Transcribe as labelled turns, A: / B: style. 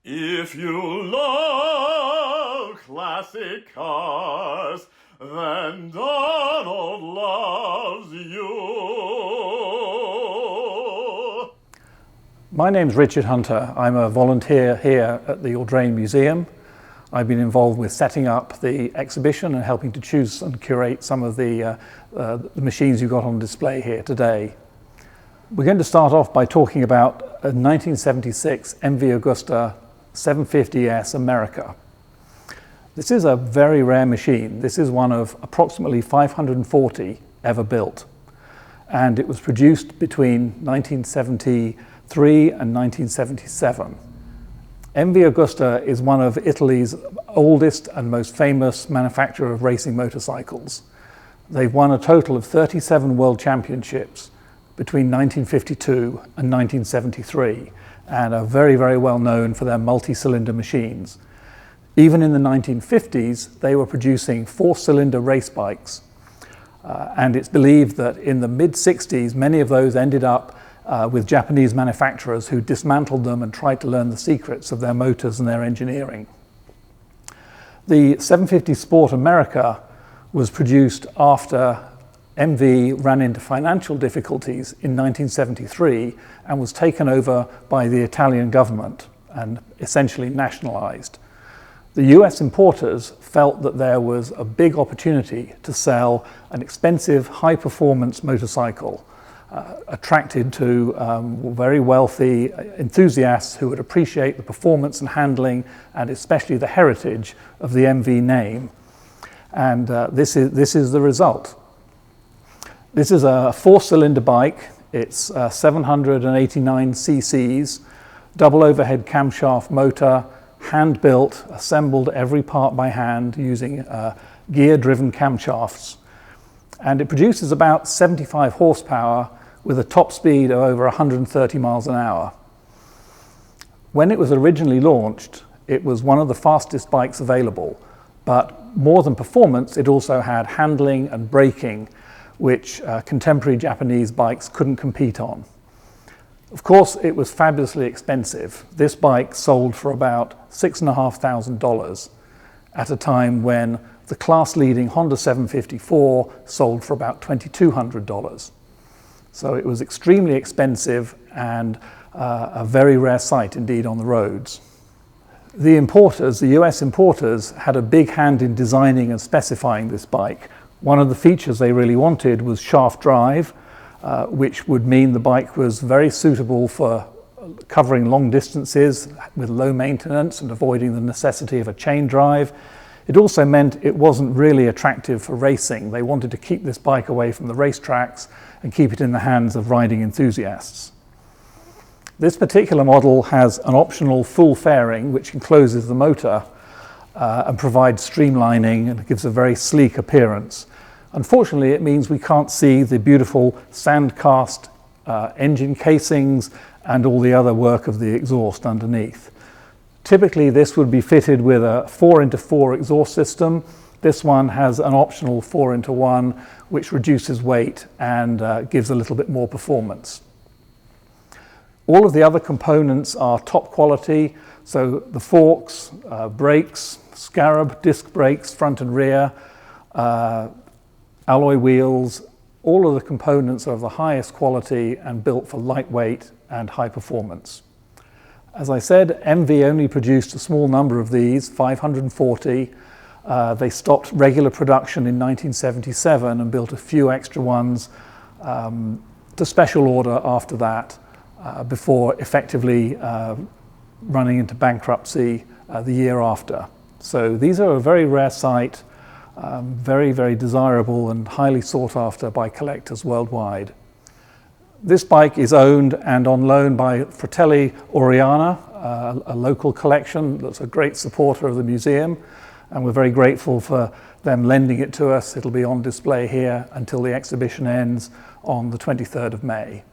A: If you love classic cars, then Donald loves you.
B: My name's Richard Hunter. I'm a volunteer here at the Audrain Museum. I've been involved with setting up the exhibition and helping to choose and curate some of the machines you've got on display here today. We're going to start off by talking about a 1976 MV Agusta 750S America. This is a very rare machine. This is one of approximately 540 ever built, and it was produced between 1973 and 1977. MV Agusta is one of Italy's oldest and most famous manufacturer of racing motorcycles. They've won a total of 37 world championships between 1952 and 1973, and are very, very well known for their multi-cylinder machines. Even in the 1950s, they were producing four-cylinder race bikes, and it's believed that in the mid-60s, many of those ended up with Japanese manufacturers who dismantled them and tried to learn the secrets of their motors and their engineering. The 750 Sport America was produced after MV ran into financial difficulties in 1973 and was taken over by the Italian government and essentially nationalized. The US importers felt that there was a big opportunity to sell an expensive, high-performance motorcycle attracted to very wealthy enthusiasts who would appreciate the performance and handling and especially the heritage of the MV name. And this is the result. This is a four-cylinder bike. It's 789 cc's, double overhead camshaft motor, hand-built, assembled every part by hand using gear-driven camshafts. And it produces about 75 horsepower with a top speed of over 130 miles an hour. When it was originally launched, it was one of the fastest bikes available, but more than performance, it also had handling and braking, which contemporary Japanese bikes couldn't compete on. Of course, it was fabulously expensive. This bike sold for about $6,500 at a time when the class-leading Honda 754 sold for about $2,200. So it was extremely expensive and a very rare sight indeed on the roads. The importers, the US importers, had a big hand in designing and specifying this bike. One of the features they really wanted was shaft drive, which would mean the bike was very suitable for covering long distances with low maintenance and avoiding the necessity of a chain drive. It also meant it wasn't really attractive for racing. They wanted to keep this bike away from the racetracks and keep it in the hands of riding enthusiasts. This particular model has an optional full fairing which encloses the motor and provides streamlining and gives a very sleek appearance. Unfortunately, it means we can't see the beautiful sand-cast engine casings and all the other work of the exhaust underneath. Typically, this would be fitted with a 4x4 exhaust system. This one has an optional 4x1, which reduces weight and gives a little bit more performance. All of the other components are top quality, so the forks, brakes, scarab disc brakes, front and rear, alloy wheels, all of the components are of the highest quality and built for lightweight and high performance. As I said, MV only produced a small number of these, 540. They stopped regular production in 1977 and built a few extra ones to special order after that, before effectively running into bankruptcy the year after. So these are a very rare sight, very, very desirable and highly sought after by collectors worldwide. This bike is owned and on loan by Fratelli Oriana, a local collection that's a great supporter of the museum, and we're very grateful for them lending it to us. It'll be on display here until the exhibition ends on the 23rd of May.